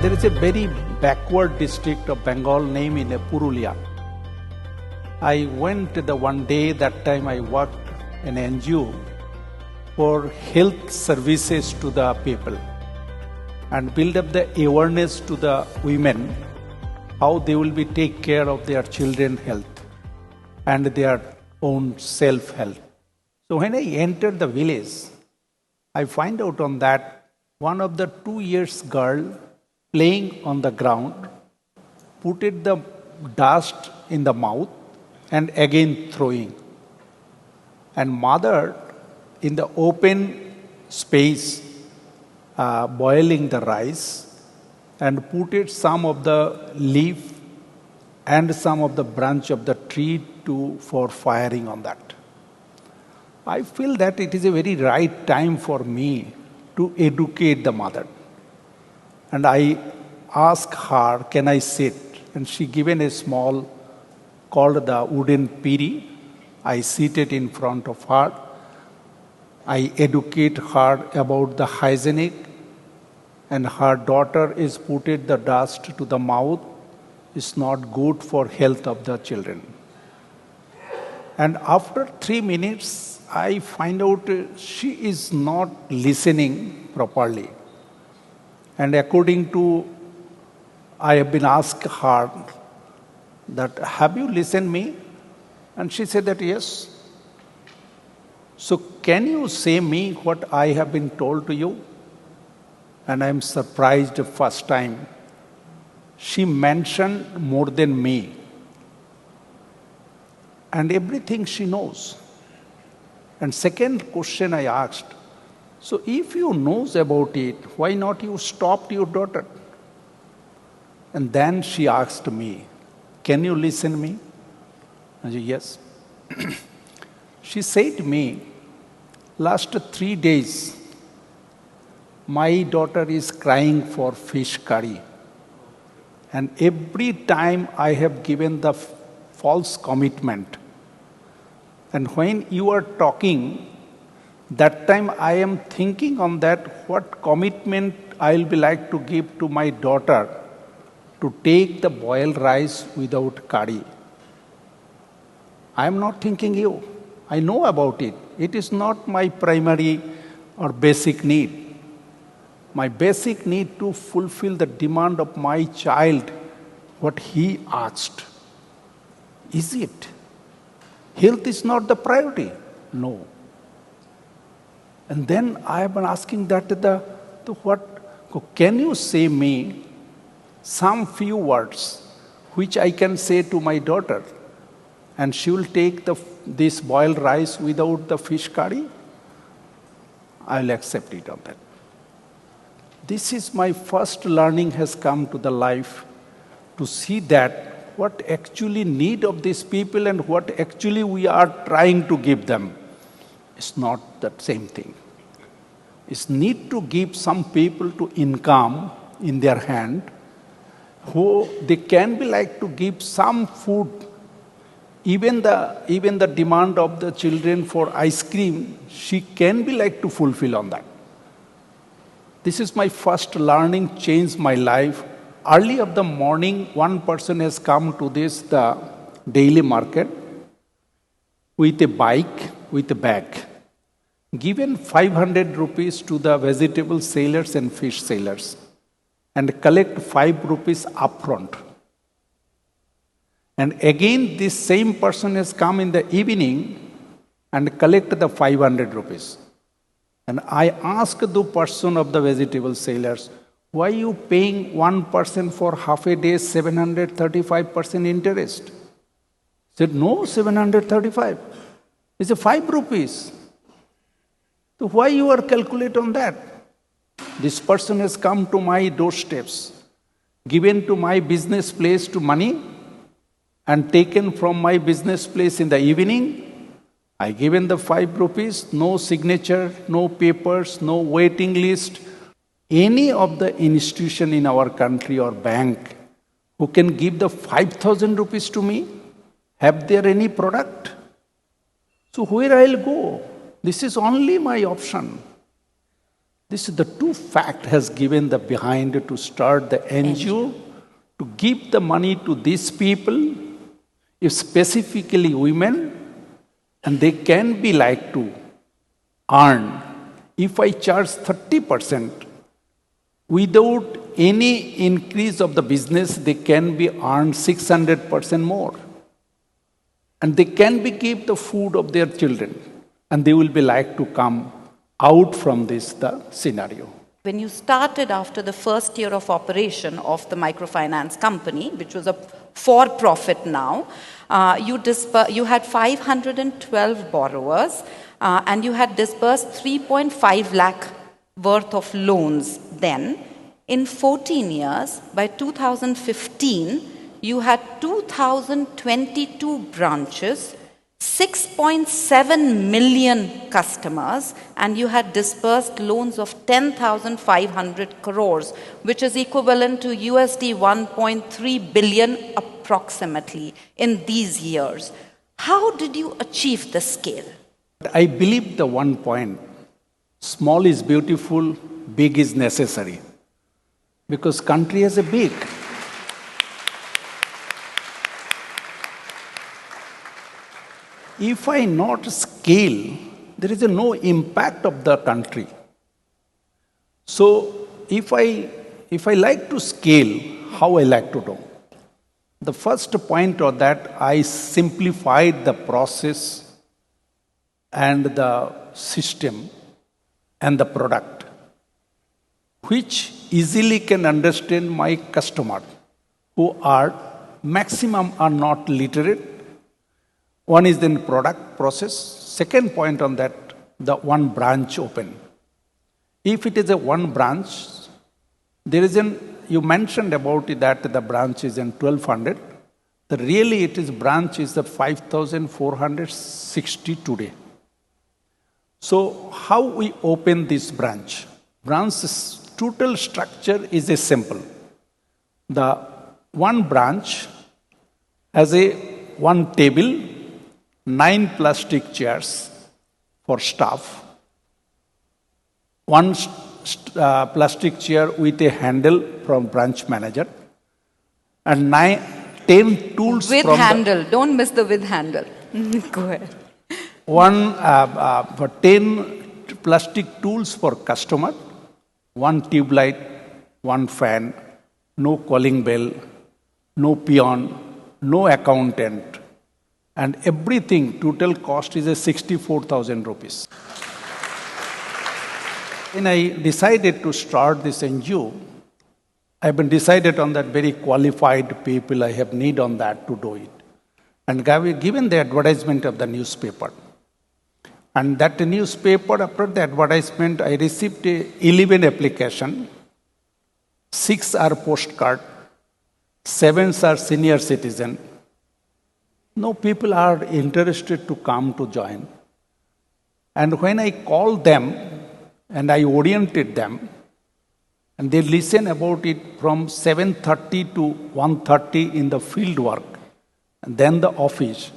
There is a very backward district of Bengal named in Purulia. I went the one day, that time I worked in NGO for health services to the people and build up the awareness to the women how they will be take care of their children health and their own self health. So when I entered the village, I find out on that one of the 2 years girl playing on the ground, put it the dust in the mouth and again throwing. And mother in the open space boiling the rice and put it some of the leaf and some of the branch of the tree for firing on that. I feel that it is a very right time for me to educate the mother. And I asked her, can I sit? And she given a small, called the wooden piri. I seated in front of her. I educate her about the hygienic, and her daughter is putting the dust to the mouth. It's not good for health of the children. And after 3 minutes, I find out she is not listening properly. And according to, I have been asked her that, have you listened me? And she said that yes. So can you say me what I have been told to you? And I am surprised the first time. She mentioned more than me. And everything she knows. And second question I asked, so if you knows about it, why not you stopped your daughter? And then she asked me, can you listen to me? I said, yes. She said to me, last 3 days, my daughter is crying for fish curry. And every time I have given the false commitment. And when you are talking, that time I am thinking on that, what commitment I will be like to give to my daughter to take the boiled rice without curry. I am not thinking you. I know about it. It is not my primary or basic need. My basic need to fulfill the demand of my child, what he asked. Is it? Health is not the priority. No. And then I have been asking that can you say me some few words which I can say to my daughter and she will take this boiled rice without the fish curry? I will accept it on that. This is my first learning has come to the life to see that what actually need of these people and what actually we are trying to give them. It's not the same thing. It's need to give some people to income in their hand, who they can be like to give some food. Even the demand of the children for ice cream, she can be like to fulfill on that. This is my first learning, changed my life. Early of the morning, one person has come to the daily market with a bike, with a bag. Given 500 rupees to the vegetable sellers and fish sellers and collect 5 rupees upfront. And again, this same person has come in the evening and collect the 500 rupees. And I asked the person of the vegetable sellers, why are you paying 1% for half a day 735% interest? He said, no, 735. It's a 5 rupees. So why you are calculate on that? This person has come to my doorsteps, given to my business place to money, and taken from my business place in the evening. I given the 5 rupees, no signature, no papers, no waiting list. Any of the institution in our country or bank who can give the 5,000 rupees to me, have there any product? So where I'll go? This is only my option. This is the two fact has given the behind to start the NGO, to give the money to these people, if specifically women, and they can be like to earn. If I charge 30%, without any increase of the business, they can be earned 600% more. And they can be keep the food of their children, and they will be like to come out from this the scenario. When you started after the first year of operation of the microfinance company, which was a for-profit now, you had 512 borrowers and you had disbursed 3.5 lakh worth of loans then. In 14 years, by 2015, you had 2,022 branches, 6.7 million customers, and you had disbursed loans of 10,500 crores, which is equivalent to USD 1.3 billion approximately in these years. How did you achieve the scale? I believe the one point, small is beautiful, big is necessary. Because country is a big. If I not scale, there is no impact of the country. So if I like to scale, how I like to do? The first point of that, I simplified the process and the system and the product, which easily can understand my customer, who are maximum are not literate. One is then product process. Second point on that, the one branch open. If it is a one branch, there is you mentioned about it that the branch is in 1200. The really it is branch is the 5460 today. So how we open this branch? Branch's total structure is a simple. The one branch has a one table, 9 plastic chairs for staff, one plastic chair with a handle from branch manager, and 10 tools with from handle. Don't miss the with handle. Go ahead. For 10 plastic tools for customer, one tube light, one fan, no calling bell, no peon, no accountant, and everything, total cost is a 64,000 rupees. When I decided to start this NGO, I have been decided on that very qualified people I have need on that to do it. And given the advertisement of the newspaper. And that newspaper, after the advertisement, I received 11 application, 6 are postcard, 7 are senior citizen. No people are interested to come to join. And when I called them and I oriented them, and they listen about it from 7:30 to 1:30 in the field work, and then the office.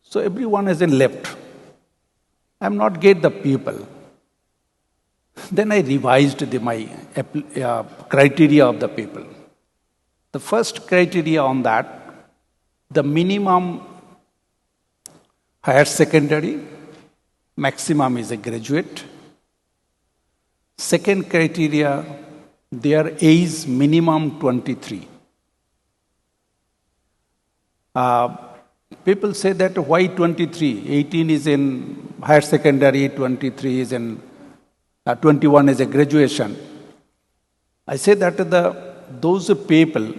So everyone is in left. I'm not get the people. Then I revised my criteria of the people. The first criteria on that, the minimum higher secondary, maximum is a graduate. Second criteria, their age minimum 23. People say that why 23? 18 is in higher secondary, 23 is in 21 is a graduation. I say that those people,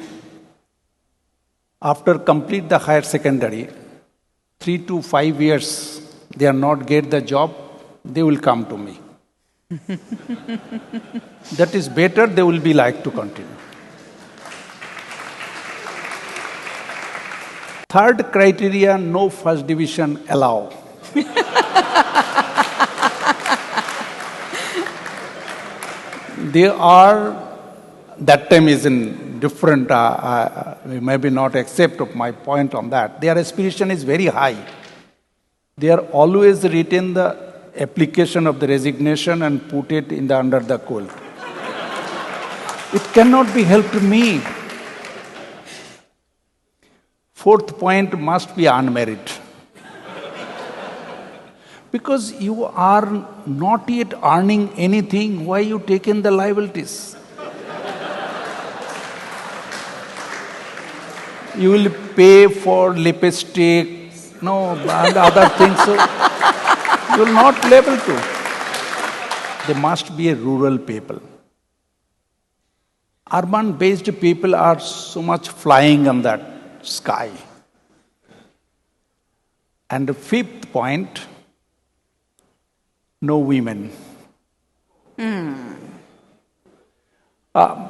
after complete the higher secondary, 3 to 5 years, they are not get the job, they will come to me. That is better, they will be like to continue. Third criteria, no first division allow. They are, that time is in different, maybe not accept of my point on that. Their aspiration is very high. They are always retain the application of the resignation and put it in the under the quilt. It cannot be helped me. Fourth point must be unmarried. Because you are not yet earning anything, why you take in the liabilities? You will pay for lipstick, and other things. So you will not be able to. There must be a rural people. Urban-based people are so much flying on that sky. And the fifth point, no women.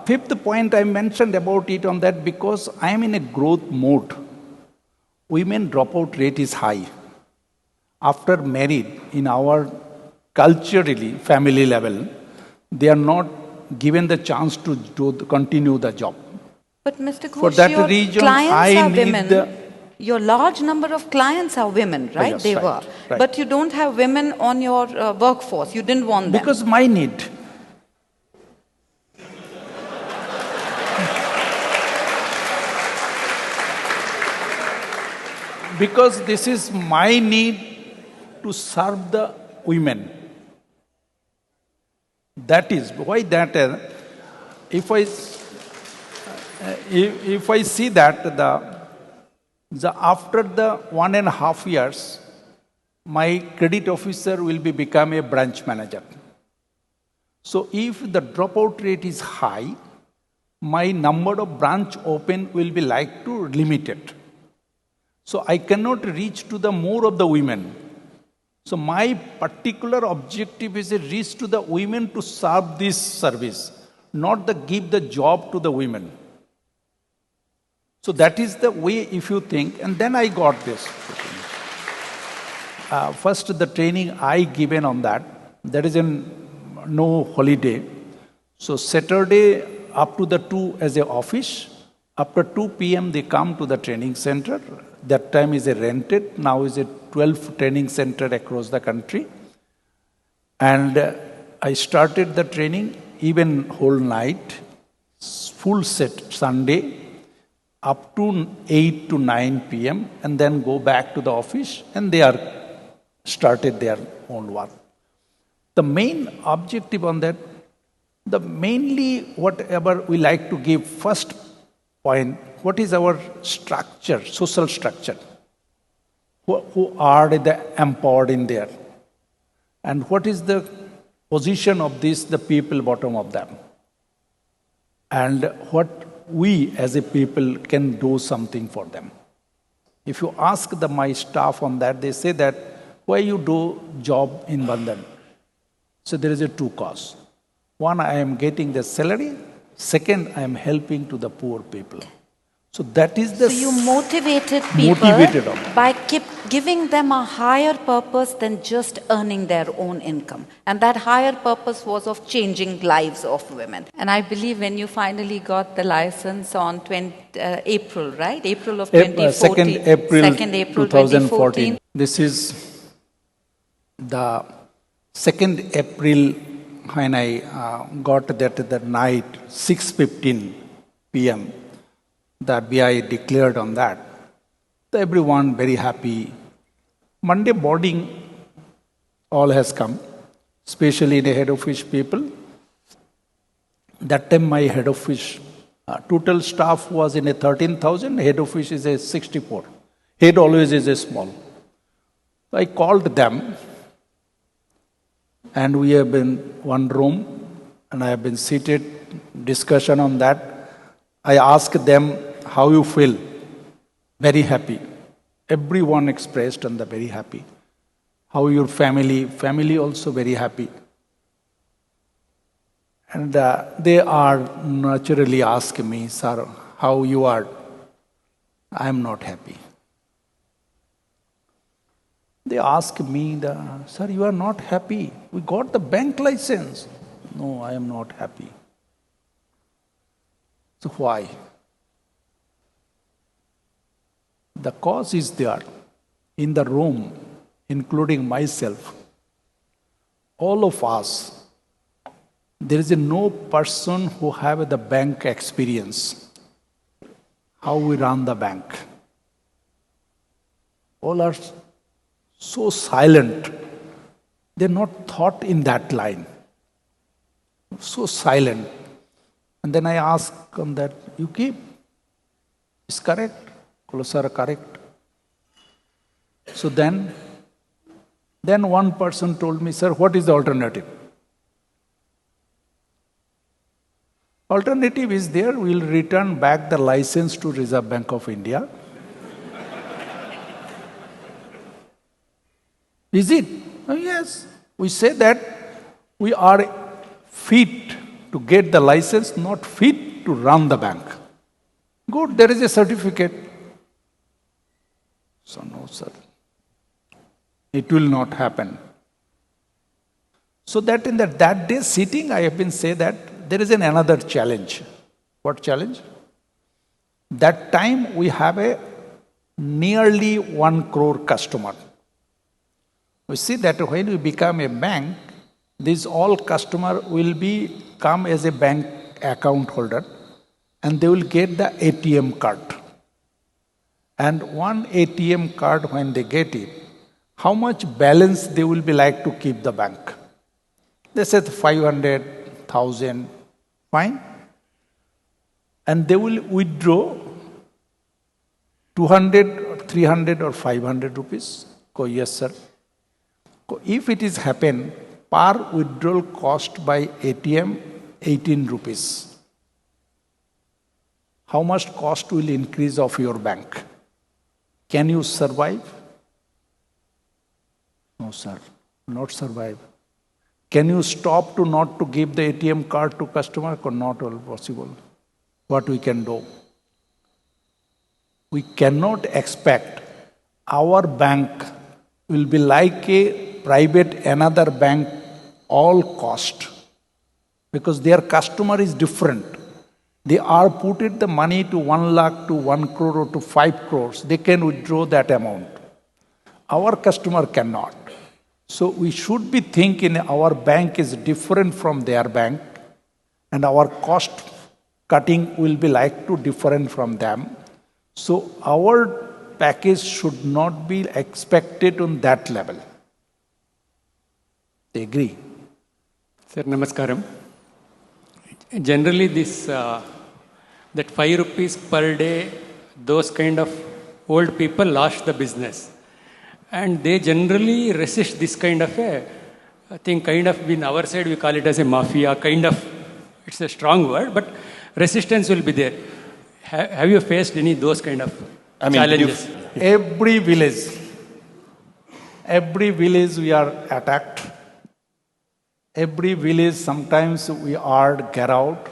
Fifth point, I mentioned about it on that because I am in a growth mode. Women dropout rate is high. After married, in our culturally, family level, they are not given the chance to continue the job. But Mr. Ghosh, For that your reason, clients I are need women. Your large number of clients are women, right? Yes, they right, were. right. But you don't have women on your workforce. You didn't want them. Because my need. Because this is my need to serve the women. That is why that if I see that after the 1.5 years, my credit officer will become a branch manager. So if the dropout rate is high, my number of branch open will be like to limited. So I cannot reach to the more of the women. So my particular objective is to reach to the women to serve this service, not give the job to the women. So that is the way if you think, and then I got this. First, the training I given on that is no holiday. So Saturday up to the 2 as a office. After 2 p.m. they come to the training center. That time is a rented. Now is a 12 training center across the country. And I started the training even whole night, full set Sunday, up to 8 to 9 p.m. and then go back to the office and they are started their own work. The main objective on that, mainly whatever we like to give first point, what is our structure, social structure? Who are the empowered in there? And what is the position of the people bottom of them? And what we as a people can do something for them. If you ask my staff on that, they say that, why you do job in Bandhan? So there is a 2 cause. One, I am getting the salary. Second, I am helping to the poor people. So that is the... So you motivated people by giving them a higher purpose than just earning their own income. And that higher purpose was of changing lives of women. And I believe when you finally got the license on April, right? April of 2014. 2nd April 2014. This is the 2nd April when I got that night, 6:15 p.m. The RBI declared on that. So everyone very happy. Monday boarding all has come, especially the head office people. That time my head office, total staff was in a 13,000, head office is a 64. Head always is a small. So I called them and we have been one room and I have been seated, discussion on that. I asked them, how you feel? Very happy. Everyone expressed and they're very happy. How your family also very happy. And they are naturally asking me, sir, how you are? I am not happy. They ask me, sir, you are not happy. We got the bank license. No, I am not happy. So why? The cause is there in the room, including myself. all of us, there is no person who have the bank experience, how we run the bank. All are so silent. They're not thought in that line. So silent. And then I ask them that, you keep, is correct? Sir, correct. So then one person told me, sir, what is the alternative? Alternative is there, we will return back the license to Reserve Bank of India. Is it? Oh, yes. We say that we are fit to get the license, not fit to run the bank. Good, there is a certificate. So no, sir. It will not happen. So that in that day sitting, I have been saying that there is another challenge. What challenge? That time we have a nearly 1 crore customer. We see that when we become a bank, these all customer will come as a bank account holder and they will get the ATM card. And one ATM card, when they get it, how much balance they will be like to keep the bank? They said 500, 1,000, fine. And they will withdraw 200 or 300 or 500 rupees. Go, yes, sir. If it is happen, per withdrawal cost by ATM, 18 rupees. How much cost will increase of your bank? Can you survive? No, sir, not survive. Can you stop to not to give the ATM card to customer? Not all possible. What we can do? We cannot expect our bank will be like a private another bank all cost, because their customer is different. They are putting the money to 1 lakh to 1 crore or to 5 crores. They can withdraw that amount. Our customer cannot. So we should be thinking our bank is different from their bank and our cost cutting will be like to different from them. So our package should not be expected on that level. They agree? Sir, namaskaram. Generally, that 5 rupees per day, those kind of old people lost the business. And they generally resist this kind of I think kind of in our side we call it as a mafia, kind of, it's a strong word, but resistance will be there. Have you faced any those kind of challenges? Every village we are attacked. Every village sometimes we are get out.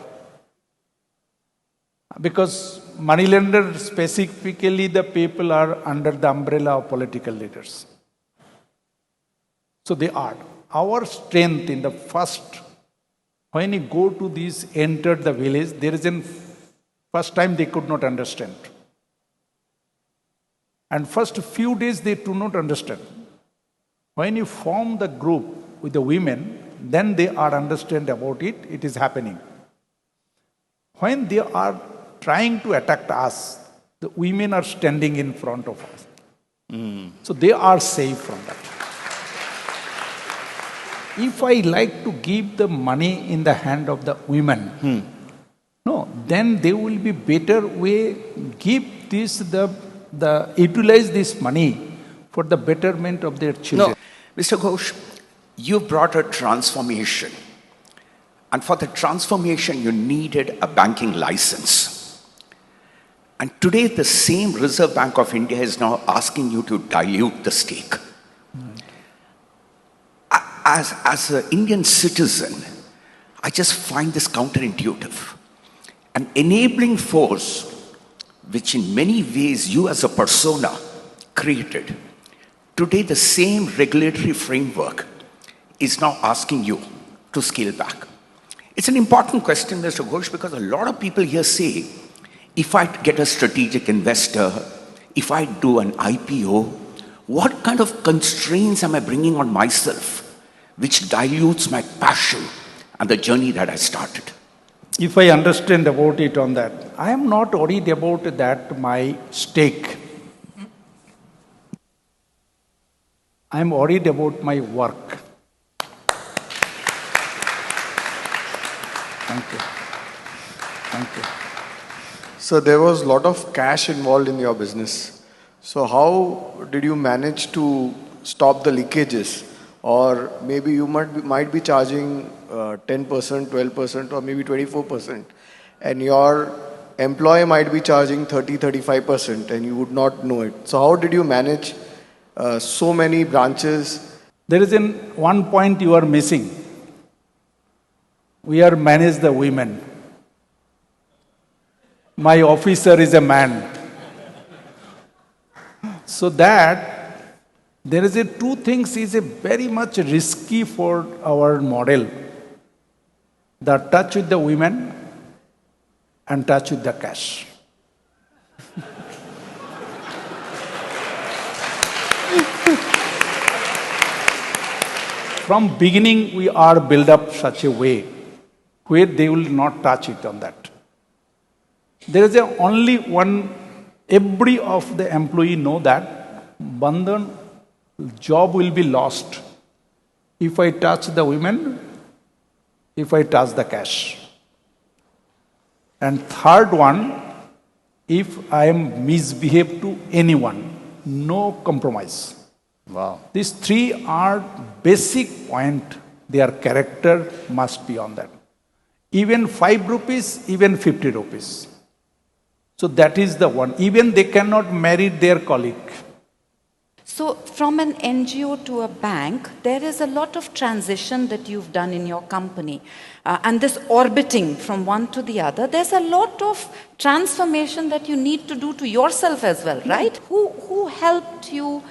Because moneylender, specifically the people are under the umbrella of political leaders. So they are. Our strength in the first, when you go to these, enter the village, there is first time they could not understand. And first few days they do not understand. When you form the group with the women, then they are understand about it, it is happening. When they are trying to attack us, the women are standing in front of us. So they are safe from that. If I like to give the money in the hand of the women, no, then they will be better way, give this, utilize this money for the betterment of their children. No, Mr. Ghosh, you brought a transformation. And for the transformation, you needed a banking license. And today, the same Reserve Bank of India is now asking you to dilute the stake. As an Indian citizen, I just find this counterintuitive. An enabling force, which in many ways you as a persona created, today the same regulatory framework is now asking you to scale back. It's an important question, Mr. Ghosh, because a lot of people here say, if I get a strategic investor, if I do an IPO, what kind of constraints am I bringing on myself? which dilutes my passion and the journey that I started. If I understand about it on that, I am not worried about that, my stake. I am worried about my work. Thank you. Thank you. So there was a lot of cash involved in your business. So how did you manage to stop the leakages? Or maybe you might be charging 10%, 12%, or maybe 24%. And your employee might be charging 30, 35%, and you would not know it. So how did you manage so many branches? There is one point you are missing. We are manage the women. My officer is a man. So that there is two things is very much risky for our model. The touch with the women and touch with the cash. From beginning, we are built up such a way where they will not touch it on that. There is only one, every of the employee know that Bandhan job will be lost if I touch the women, if I touch the cash. And third one, if I am misbehave to anyone, no compromise. Wow. These three are basic point. Their character must be on that. Even 5 rupees, even 50 rupees. So that is the one. Even they cannot marry their colleague. So from an NGO to a bank, there is a lot of transition that you've done in your company. And this orbiting from one to the other, there's a lot of transformation that you need to do to yourself as well, right? Who helped you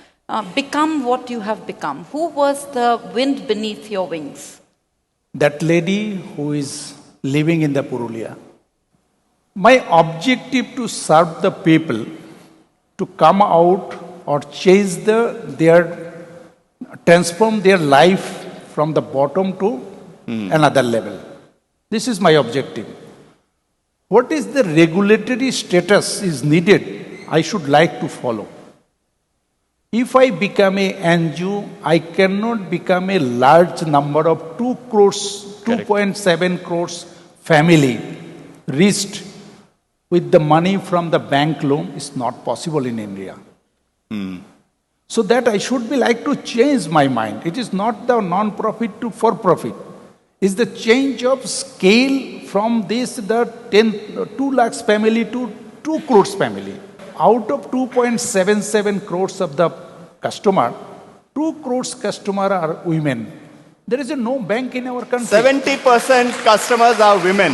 become what you have become? Who was the wind beneath your wings? That lady who is living in the Purulia. My objective to serve the people, to come out or change transform their life from the bottom to another level. This is my objective. What is the regulatory status is needed, I should like to follow. If I become a NGO, I cannot become a large number of 2 crores, 2.7 crores family reached with the money from the bank loan is not possible in India. So that I should be like to change my mind. It is not the non-profit to for-profit. It's the change of scale from this, the 2 lakhs family to 2 crores family. Out of 2.77 crores of the customer, 2 crores customer are women. There is no bank in our country. 70% customers are women.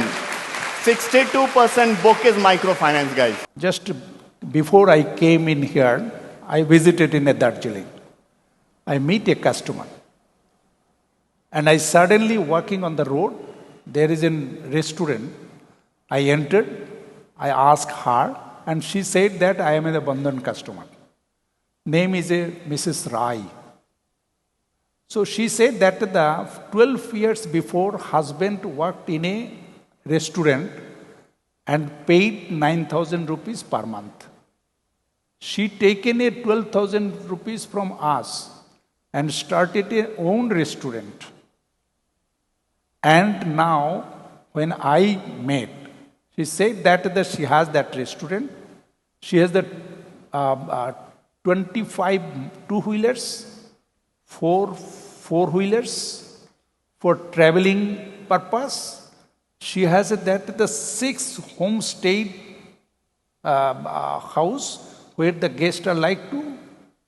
62% book is microfinance, guys. Just before I came in here, I visited in a Darjeeling. I meet a customer. And I suddenly walking on the road, there is a restaurant. I entered, I asked her, and she said that I am a Bandhan customer. Name is Mrs. Rai. So she said that the 12 years before, husband worked in a restaurant and paid 9,000 rupees per month. She taken a 12,000 rupees from us and started her own restaurant. And now, when I met, she said that she has that restaurant. She has the 25 two-wheelers, 4 four-wheelers for traveling purpose. She has the 6 homestay house where the guests are like to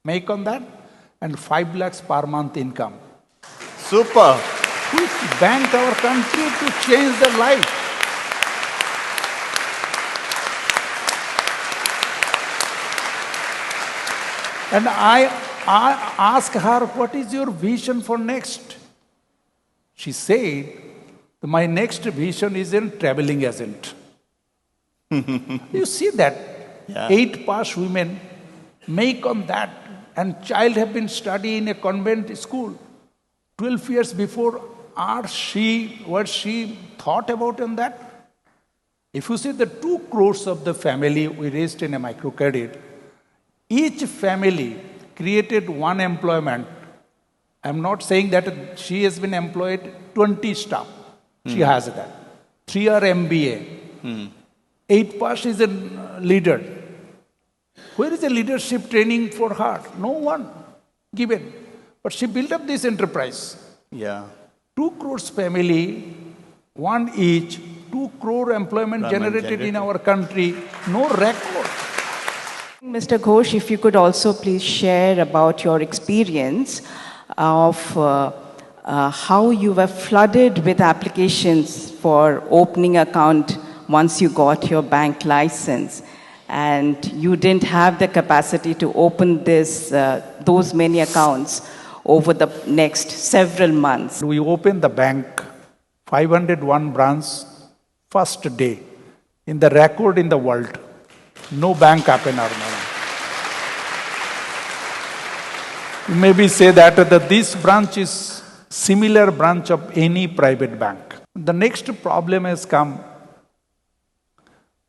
make on that, and 5 lakhs per month income. Super. We bank our country to change the life. And I asked her, what is your vision for next? She said, my next vision is a traveling agent. You see that? Yeah. 8 past women make on that, and child have been studying in a convent school. 12 years before, what she thought about on that? If you see the 2 crores of the family we raised in a microcredit, each family created one employment. I'm not saying that she has been employed 20 staff. She has that. 3 are MBA. 8 pass is a leader. Where is the leadership training for her? No one given. But she built up this enterprise. Yeah. 2 crores family, one each, 2 crore employment generated in our country, no record. Mr. Ghosh, if you could also please share about your experience of how you were flooded with applications for opening account once you got your bank license, and you didn't have the capacity to open those many accounts over the next several months. We opened the bank, 501 branch, first day, in the record in the world. No bank happened now. You maybe say that this branch is similar branch of any private bank. The next problem has come.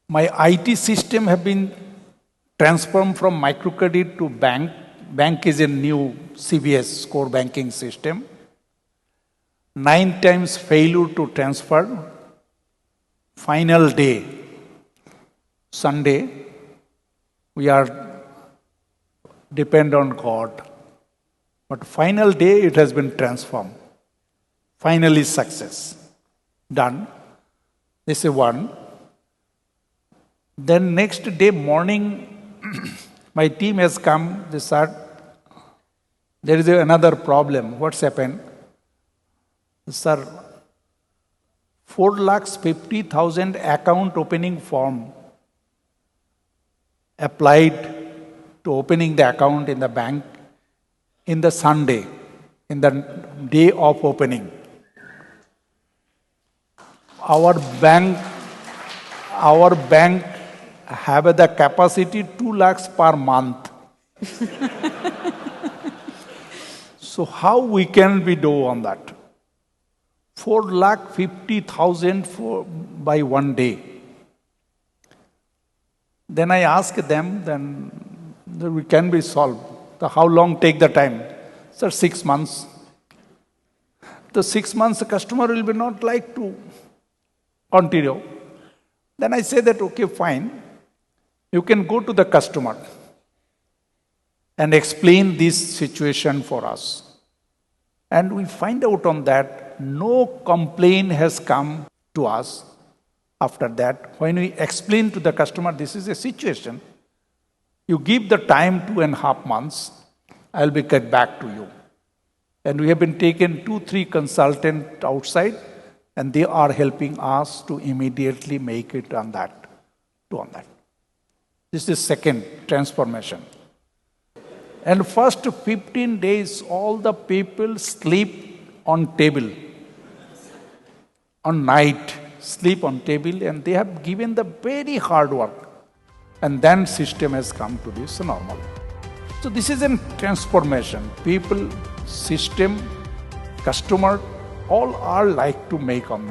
My IT system have been transformed from microcredit to bank. Bank is a new CBS, core banking system. 9 times failure to transfer. Final day, Sunday, we are depend on God. But final day, it has been transformed. Finally, success. Done. This is one. Then next day morning, my team has come. They said, there is another problem. What's happened? Sir, 4,50,000 account opening form applied to opening the account in the bank in the Sunday, in the day of opening. Our bank have the capacity 2 lakhs per month. So how we can we do on that? 4,50,000 by one day. Then I ask them, then we can be solved. So how long take the time? Sir, 6 months. The 6 months the customer will be not like to continue. Then I say that, okay, fine. You can go to the customer and explain this situation for us. And we find out on that no complaint has come to us after that. When we explain to the customer this is a situation, you give the time 2.5 months, I'll be get back to you. And we have been taken 2-3 consultants outside, and they are helping us to immediately make it on that. This is second transformation. And first 15 days, all the people sleep on table. On night, sleep on table, and they have given the very hard work. And then system has come to this normal. So this is a transformation. People, system, customer, all are like to make on